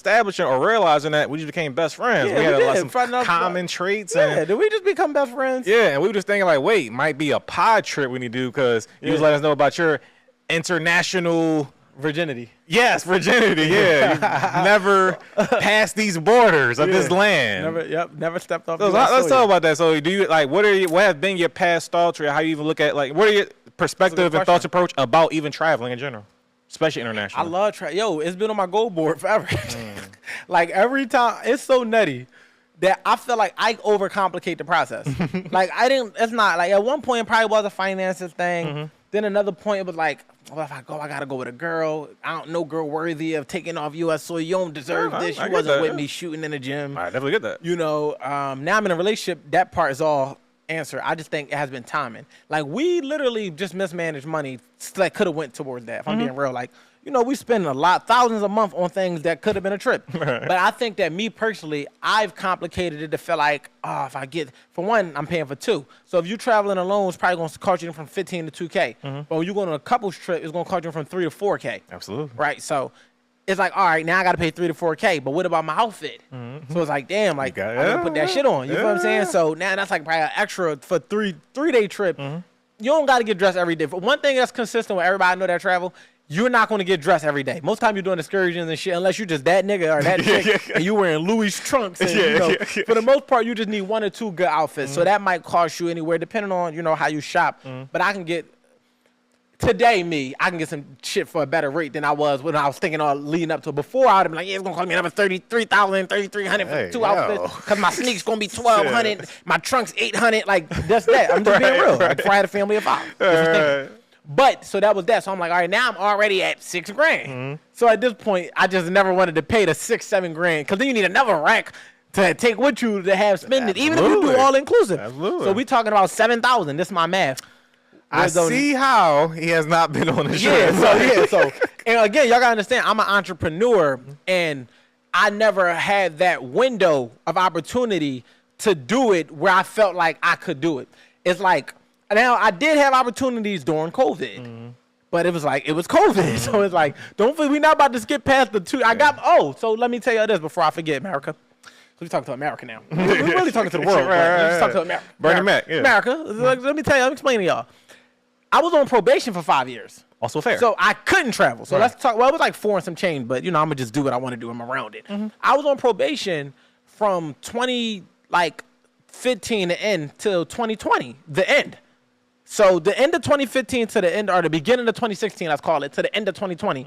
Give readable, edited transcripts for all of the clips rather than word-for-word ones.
establishing or realizing that we just became best friends. Yeah, we had we like did. some common traits. Yeah, and did we just become best friends? Yeah, and we were just thinking like, wait, might be a pod trip we need to do because you was letting us know about your international virginity. Yes, virginity. Yeah, you never passed these borders of this land. Never stepped off. So let's talk about that. So, do you like what have been your past thoughts, or how you even look at like what are your perspective and thoughts approach about even traveling in general, especially international? I love travel. Yo, it's been on my goal board forever. Like every time, it's so nutty that I feel like I overcomplicate the process. Like it's not like at one point it probably was a finances thing. Then another point it was like, well, if I go, I gotta go with a girl. I don't know girl worthy of taking off U.S. soil. You don't deserve this. You wasn't with me shooting in the gym. I definitely get that. You know, now I'm in a relationship. That part is all answer. I just think it has been timing. Like we literally just mismanaged money that could have went towards that. If I'm being real, like. You know, we spend thousands a month on things that could have been a trip. Right. But I think that me personally, I've complicated it to feel like, if I get, for one, I'm paying for two. So if you're traveling alone, it's probably going to cost you from 15 to 2K. But when you're going on a couples trip, it's going to cost you from 3 to 4K. Absolutely. Right. So it's like, all right, now I got to pay 3 to 4K. But what about my outfit? So it's like, damn, like I got to put that shit on. You know what I'm saying? So now that's like probably an extra for three-day trip. You don't got to get dressed every day. For one thing that's consistent with everybody I know that travel, you're not going to get dressed every day. Most time you're doing excursions and shit, unless you're just that nigga or that chick and you wearing Louis trunks. And, you know, for the most part, you just need 1 or 2 good outfits. So that might cost you anywhere, depending on, you know, how you shop. But I can get, today, I can get some shit for a better rate than I was when I was thinking on leading up to it. Before, I would have been like, yeah, it's going to cost me another $33,000, $3,300 for 2 outfits. Because my sneaks going to be $1,200. My trunk's $800. Like, that's that. I'm just being real. Like, before I had a family of 5. But so that was that. So I'm like, all right, now I'm already at $6,000. So at this point, I just never wanted to pay the $6-7 grand because then you need another rack to take with you to have spend it, even if you do all inclusive. Absolutely. So we talking about $7,000. This is my math. I see how he has not been on the show. So and again, y'all gotta understand, I'm an entrepreneur and I never had that window of opportunity to do it where I felt like I could do it. It's like. Now, I did have opportunities during COVID, but it was COVID. So it's like, we're not about to skip past the 2. So let me tell you this before I forget, America. We're talking to America now. We're really talking to the world. We're just talking to America. Bernie Mac, yeah. America. Let me tell you, let me explain to y'all. I was on probation for 5 years. Also fair. So I couldn't travel. So let's talk, well, it was like 4 and some change, but, you know, I'm going to just do what I want to do. I'm around it. I was on probation from 2015 to end till 2020, the end. So the end of 2015 to the end, or the beginning of 2016, let's call it, to the end of 2020,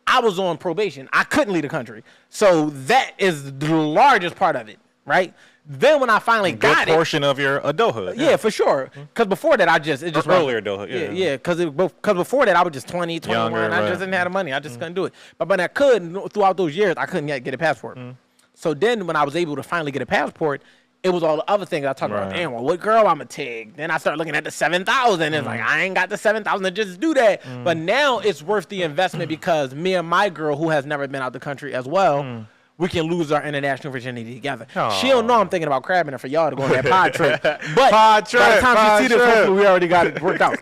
I was on probation. I couldn't leave the country. So that is the largest part of it, right? Then when I finally got it. Good portion of your adulthood. Yeah, for sure. Because before that, it just earlier adulthood. Yeah, because before that, I was just 20, 21. Younger, I just didn't have the money. I just couldn't do it. But I could, throughout those years, I couldn't get a passport. So then when I was able to finally get a passport, it was all the other things I talked about. Damn, well, what girl I'm going to take? Then I started looking at the 7,000. It's like, I ain't got the 7,000 to just do that. But now it's worth the investment because me and my girl, who has never been out the country as well, we can lose our international virginity together. Aww. She don't know I'm thinking about crabbing her for y'all to go on that pod trip. But by the time she see this, hopefully we already got it worked out.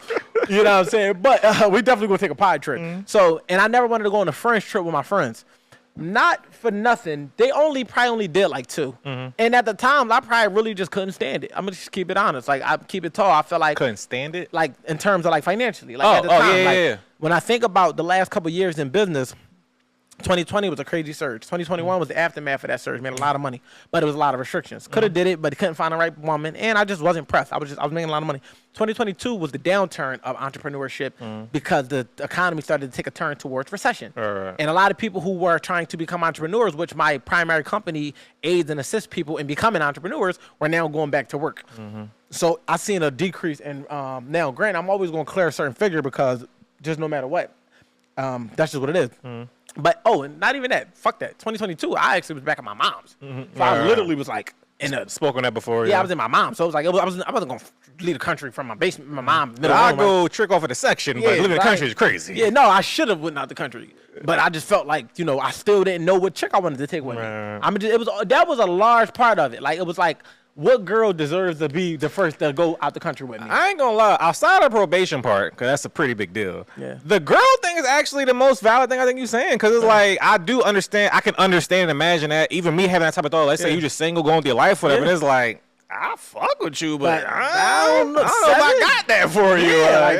You know what I'm saying? But we definitely going to take a pod trip. So, and I never wanted to go on a friends trip with my friends. Not for nothing. They probably only did like 2. And at the time, I probably really just couldn't stand it. I'm going to just keep it honest. Like, I keep it tall. I feel like. Couldn't stand it? Like, in terms of like financially. Like, at the time, when I think about the last couple of years in business, 2020 was a crazy surge. 2021 was the aftermath of that surge. Made a lot of money, but it was a lot of restrictions. Could have did it, but couldn't find the right woman, and I just wasn't pressed. I was making a lot of money. 2022 was the downturn of entrepreneurship because the economy started to take a turn towards recession. And a lot of people who were trying to become entrepreneurs, which my primary company aids and assists people in becoming entrepreneurs, were now going back to work. So I've seen a decrease in now. Granted, I'm always going to clear a certain figure because just no matter what, that's just what it is. But, and not even that. Fuck that. 2022, I actually was back at my mom's. So I literally was like in a... Spoke on that before. Yeah, I was in my mom's. So it was like, I wasn't going to leave the country from my basement, my mom. I go trick off of the section, but living in the country is crazy. Yeah, no, I should have went out the country. But I just felt like, I still didn't know what chick I wanted to take with me. That was a large part of it. Like, it was like, what girl deserves to be the first to go out the country with me? I ain't gonna lie. Outside of the probation part, because that's a pretty big deal. Yeah. The girl thing is actually the most valid thing I think you're saying, because it's like I do understand. I can understand and imagine that. Even me having that type of thought. Let's say you just single, going through your life, whatever. And it's like I fuck with you, but I don't know if I got that for you. I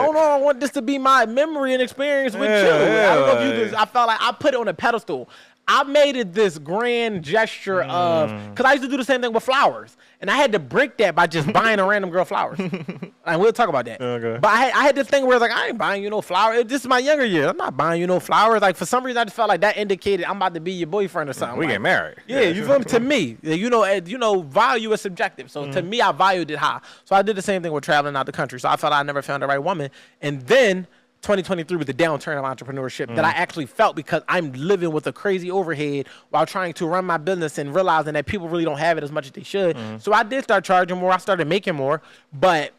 don't know. I want this to be my memory and experience with you. I don't know if you just. I felt like I put it on a pedestal. I made it this grand gesture of, because I used to do the same thing with flowers, and I had to break that by just buying a random girl flowers. And we'll talk about that. Okay. But I had this thing where it's like, I ain't buying you no flowers. This is my younger years. I'm not buying you no flowers. Like, for some reason, I just felt like that indicated I'm about to be your boyfriend or something. We like, get married. Yeah, you feel me? To me, you know, value is subjective. So to me, I valued it high. So I did the same thing with traveling out the country. So I felt I never found the right woman. And then 2023 was the downturn of entrepreneurship that I actually felt, because I'm living with a crazy overhead while trying to run my business and realizing that people really don't have it as much as they should. So I did start charging more. I started making more, but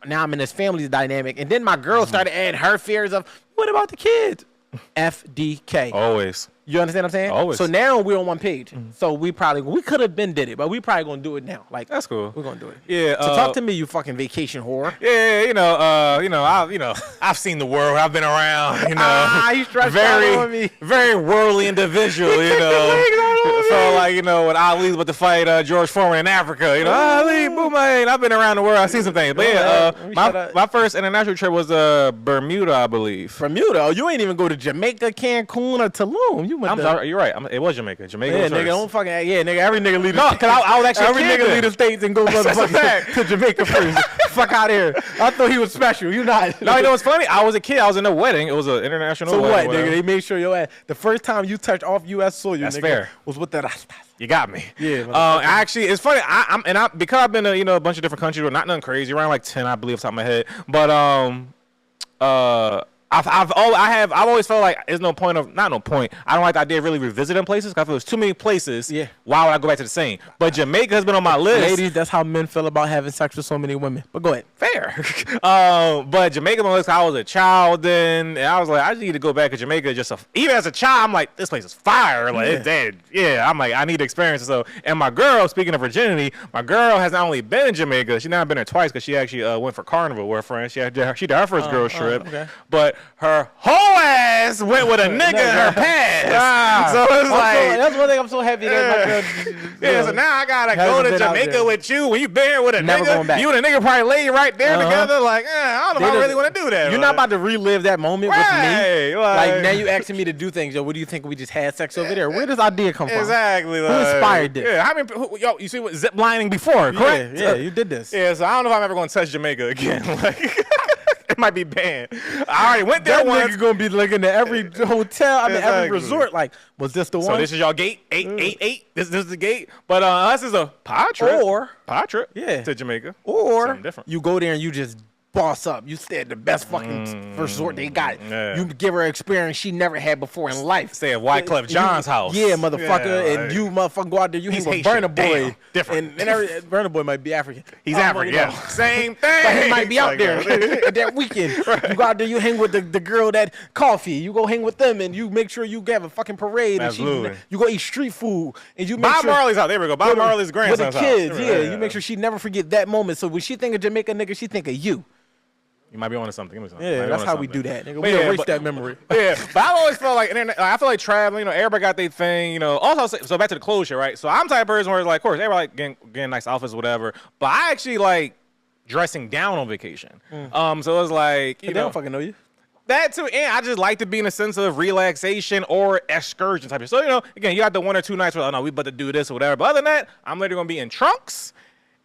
now I'm in this family dynamic. And then my girl started adding her fears of, what about the kids? FDK. Always. You understand what I'm saying? Always. So now we're on one page. So we could have been did it, but we probably gonna do it now. Like, that's cool. We're gonna do it. Yeah. So talk to me, you fucking vacation whore. Yeah, I've seen the world. I've been around. You stressed out on me. Very worldly individual. So like, when Ali's about to fight George Foreman in Africa, Ali, Boomerang. I've been around the world. I've seen some things. But yeah, my first international trip was Bermuda, I believe. Bermuda? Oh, you ain't even go to Jamaica, Cancun, or Tulum. I'm sorry, you're right. It was Jamaica. Jamaica was nigga, don't fucking nigga. Every nigga leave. No, because I was actually every nigga leave the states and go motherfucking to Jamaica first. Fuck out of here. I thought he was special. You not. No, you know what's funny? I was a kid. I was in a wedding. It was an international so wedding. So what, nigga? They made sure your ass. The first time you touched off U.S. soil, that's nigga, fair. Was with the rastas. You got me. Yeah. Actually, it's funny. Because I've been to a bunch of different countries, not nothing crazy, around like 10, I believe, off the top of my head. But I've always felt like there's not no point. I don't like the idea of really revisiting places, because I feel there's too many places. Yeah. Why would I go back to the same? But Jamaica has been on my list. Ladies, that's how men feel about having sex with so many women. But go ahead. Fair. But Jamaica on my list, I was a child then, and I was like, I just need to go back to Jamaica. Even as a child, I'm like, this place is fire. Like, it's dead. Yeah, I'm like, I need to experience it. So, and my girl, speaking of virginity, my girl has not only been in Jamaica, she's now been there twice, because she actually went for Carnival with her friends. She did her first girl trip. Okay. But her whole ass went with a nigga in her past. So it's like, that's one thing I'm so happy that my girl. So now I gotta go to Jamaica with you when you been here with a nigga. You and a nigga probably lay right there together. Like, I don't know if I really want to do that. You're not about to relive that moment with me. Like now you asking me to do things. Yo, what do you think? We just had sex over there. Where does this idea come from? Exactly. Who inspired this? Yeah, you see what ziplining before, correct? Yeah, you did this. Yeah, so I don't know if I'm ever going to touch Jamaica again. Like. It might be banned. I already went there once. Nigga gonna be looking at every hotel, every resort. Like, was this the one? So this is y'all gate 888. This is the gate. But us is a pod trip. To Jamaica. Or something different. You go there and you just boss up. You stay at the best fucking resort they got. Yeah. You give her an experience she never had before in life. Stay at Wyclef John's house. Yeah, motherfucker. Yeah, and you motherfucker go out there. You hang with Burna Boy. Different. And Burna Boy might be African. He's African. Yeah. Same thing. But he might be out there that weekend. Right. You go out there. You hang with the girl that coffee. You go hang with them, and you make sure you have a fucking parade. Absolutely. And you go eat street food, and you make Bob Marley's out. There we go. Bob Marley's grandson's with the kids. Yeah. You make sure she never forget that moment. So when she think of Jamaica, nigga, she think of you. You might be onto something. Yeah, that's how we do that, nigga. We erase that memory. Yeah, but I always felt like, I feel like traveling, everybody got their thing, Also, so back to the closure, right? So I'm the type of person where it's like, of course, everybody like getting nice outfits or whatever, but I actually like dressing down on vacation. So it's like, they don't fucking know you. That too, and I just like to be in a sense of relaxation or excursion type of. So, again, you got the 1 or 2 nights where, oh no, we about to do this or whatever. But other than that, I'm literally gonna be in trunks.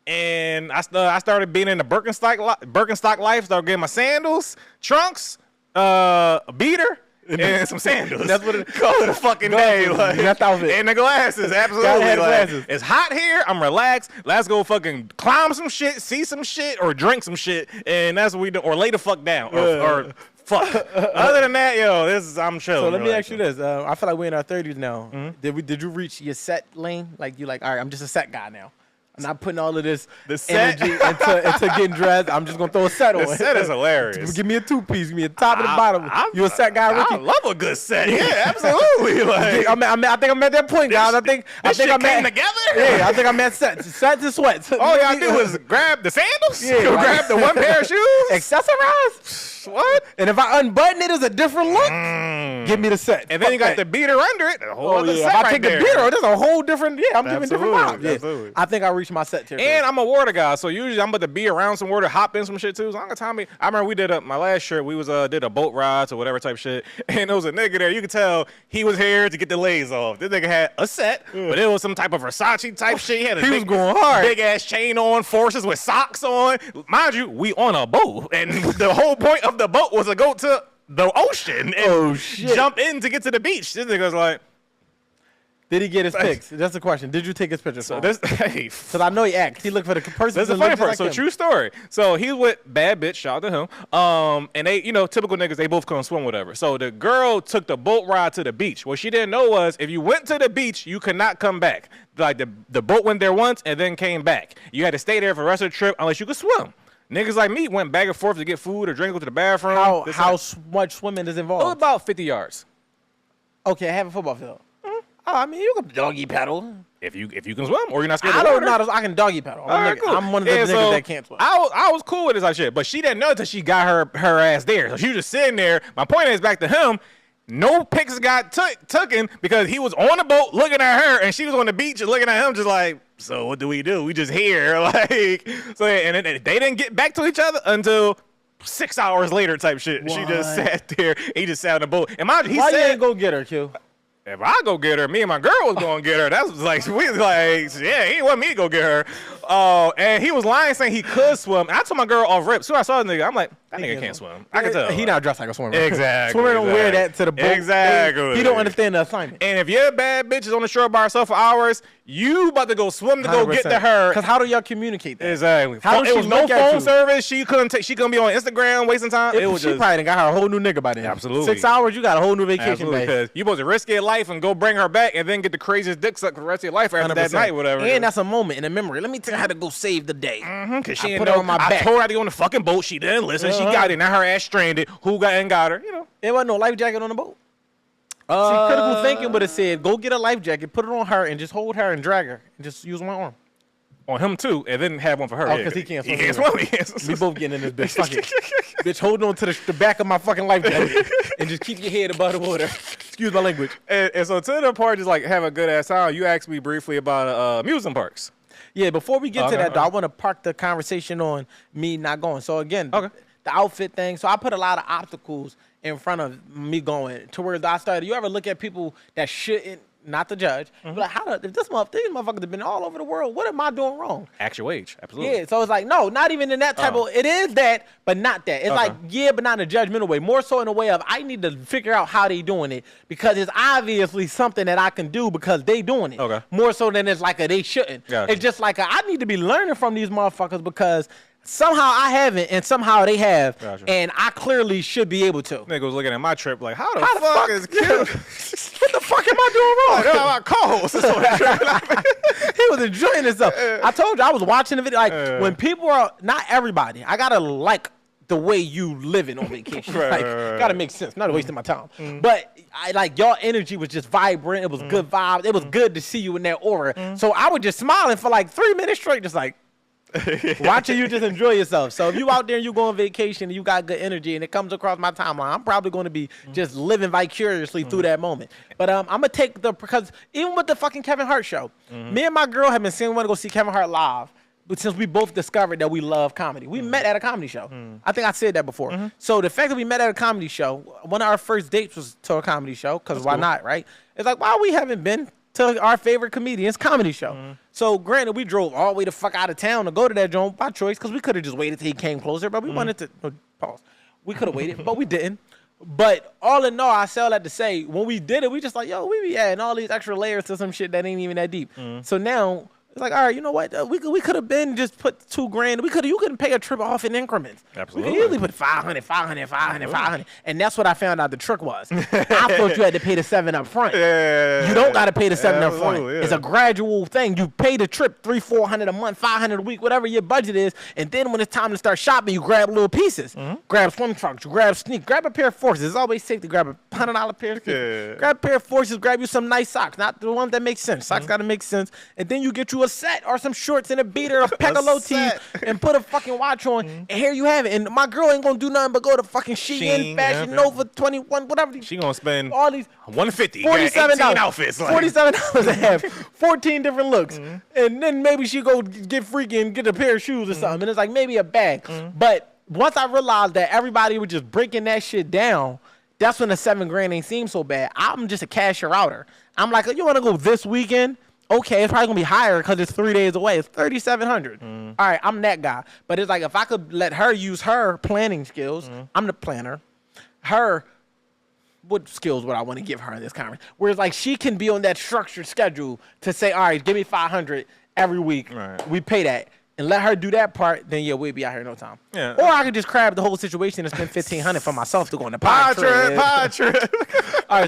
And I started being in the Birkenstock life. Started getting my sandals, trunks, a beater, and some sandals. That's what it call it a fucking day. Like, and the glasses, absolutely. Glasses. It's hot here. I'm relaxed. Let's go fucking climb some shit, see some shit, or drink some shit, and that's what we do. Or lay the fuck down, or fuck. Other than that, I'm chilling. So let me ask you this. I feel like we're in our 30s now. Mm-hmm. Did you reach your set lane? Like, you like, all right, I'm just a set guy now. I'm not putting all of this set. energy into getting dressed. I'm just gonna throw a set on. The set is hilarious. Give me a 2-piece. Give me a top and a bottom. You a set guy, Ricky? I love a good set. Yeah, absolutely. Like, I think I'm at that point, guys. I think I'm together. Yeah, I think I'm at sets and sweats. All y'all do is grab the sandals. Yeah, grab the one pair of shoes. Accessorize. What? And if I unbutton it, it's a different look. Give me the set. And then you got the beater under it. A whole other set if I right take there. the beater, there's a whole different. Yeah, I'm giving different vibes. Yeah. Absolutely. I think I reached my set tier. And I'm a water guy, so usually I'm about to be around some water, hop in some shit too. So I'm gonna tell me. I remember we did my last trip. We was did a boat ride or whatever type shit, and there was a nigga there. You could tell he was here to get the lays off. This nigga had a set, but it was some type of Versace type shit. He had a was going hard. Big ass chain on, forces with socks on. Mind you, we on a boat, and the whole point of the boat was to go to the ocean and jump in to get to the beach. This nigga was like. Did he get his pics? That's the question. Did you take his pictures? So because I know he asked. He looked for the person. That's the funny part. So true story. So he was with bad bitch. Shout out to him. And they, typical niggas. They both couldn't swim, whatever. So the girl took the boat ride to the beach. What she didn't know was if you went to the beach, you could not come back. Like the boat went there once and then came back. You had to stay there for the rest of the trip unless you could swim. Niggas like me went back and forth to get food or drink, go to the bathroom. How much swimming is involved? It was about 50 yards. Okay, I have a football field. Oh, I mean, you can doggy paddle. If you can swim or you're not scared of water. I can doggy paddle. Cool. I'm one of the niggas that can't swim. I was cool with this type shit, but she didn't know until she got her ass there. So she was just sitting there. My point is back to him. No pics got taken because he was on the boat looking at her and she was on the beach and looking at him just like, so what do? We just here. Like, so and they didn't get back to each other until 6 hours later type shit. What? She just sat there. He just sat on the boat. And mind you, Why you ain't go get her, Q? If I go get her, me and my girl was going to get her. That was like, he didn't want me to go get her. And he was lying saying he could swim. And I told my girl off rip. So I saw the nigga, I'm like, that nigga can't swim. I can tell. He not dressed like a swimmer. Exactly. Swimmer don't wear that to the boat. Exactly. He don't understand the assignment. And if your bad bitch is on the shore by herself for hours, you about to go swim to 100%. Go get to her. Because how do y'all communicate that? Exactly. How it was no phone service. She couldn't be on Instagram wasting time. It was she probably done got her a whole new nigga by then. Absolutely. 6 hours, you got a whole new vacation day. Because you supposed to risk your life and go bring her back and then get the craziest dick suck for the rest of your life after 100%. That night, whatever. And that's a moment in the memory. Let me tell you how to go save the day. Because she put her on my back. I told her to go on the fucking boat. She didn't listen. She got it. Now her ass stranded. Who got her? There wasn't no life jacket on the boat. See, critical thinking would have said, go get a life jacket, put it on her, and just hold her and drag her, and just use one arm. On him too, and then have one for her. Oh, because he can't swim. He can't swim. We both getting in this bitch. Fuck it. Bitch, hold on to the back of my fucking life jacket and just keep your head above the water. Excuse my language. And so to the part, just like have a good ass time. You asked me briefly about amusement parks. Yeah, before we get to that, though, I want to park the conversation on me not going. So again, the outfit thing. So I put a lot of obstacles in front of me going to where I started. You ever look at people that shouldn't, not to judge, but like, if these motherfuckers have been all over the world, what am I doing wrong? Act your age, absolutely. Yeah, so it's like, no, not even in that type of, it is that, but not that. It's like, yeah, but not in a judgmental way. More so in a way of, I need to figure out how they doing it because it's obviously something that I can do because they doing it. Okay. More so than it's like they shouldn't. Gotcha. It's just like, I need to be learning from these motherfuckers because somehow I haven't, and somehow they have, and I clearly should be able to. Nigga was looking at my trip like, how the fuck is cute? What the fuck am I doing wrong? My co-host. He was enjoying himself. I told you, I was watching the video. Like, when people are, not everybody, I gotta like the way you living on vacation. Gotta make sense. Not wasting my time. But I like your energy was just vibrant. It was good vibes. It was good to see you in that aura. So I was just smiling for like 3 minutes straight, just like, watching you just enjoy yourself. So if you out there and you go on vacation and you got good energy and it comes across my timeline, I'm probably going to be just living vicariously through that moment. But I'm going to take because even with the fucking Kevin Hart show, me and my girl have been saying we want to go see Kevin Hart live. But since we both discovered that we love comedy, we met at a comedy show. I think I said that before. So the fact that we met at a comedy show, one of our first dates was to a comedy show, because why not, right? It's like, why we haven't been to our favorite comedian's comedy show. So granted, we drove all the way the fuck out of town to go to that joint by choice, because we could have just waited till he came closer, but we wanted to, pause. We could have waited, but we didn't. But all in all, I say all that to say, when we did it, we just like, yo, we be adding all these extra layers to some shit that ain't even that deep. So now, It's like, all right, you know what? We could have been just put $2,000. You couldn't pay a trip off in increments. Absolutely. We could easily put 500, 500, 500, 500. And that's what I found out the trick was. I thought you had to pay the 7 up front. Yeah. You don't got to pay the 7 up front. Yeah. It's a gradual thing. You pay the trip $300, $400 a month, $500 a week, whatever your budget is. And then when it's time to start shopping, you grab little pieces. Grab swim trunks, you grab sneakers, grab a pair of forces. It's always safe to grab a $100 pair of sneakers. Yeah. Grab a pair of forces, grab you some nice socks. Not the ones that make sense. Socks got to make sense. And then you get you a set or some shorts and a beater, a pack of low tees, and put a fucking watch on, and here you have it. And my girl ain't gonna do nothing but go to fucking Shein, Fashion Nova, 21, whatever. She gonna spend all these $150, $47 outfits, like. $47 a half, 14 different looks, and then maybe she go get freaky and get a pair of shoes or something, and it's like maybe a bag. But once I realized that everybody was just breaking that shit down, that's when the $7,000 ain't seem so bad. I'm just a cashier outer. I'm like, you want to go this weekend? Okay, it's probably gonna be higher because it's 3 days away. It's $3,700. All right, I'm that guy. But it's like if I could let her use her planning skills, I'm the planner. What skills would I want to give her in this conference? Whereas like she can be on that structured schedule to say, all right, give me 500 every week. Right. We pay that. And let her do that part, then yeah, we'll be out here in no time. Yeah. Or I could just crab the whole situation and spend $1,500 for myself to go on the pod trip. Pod trip. All right.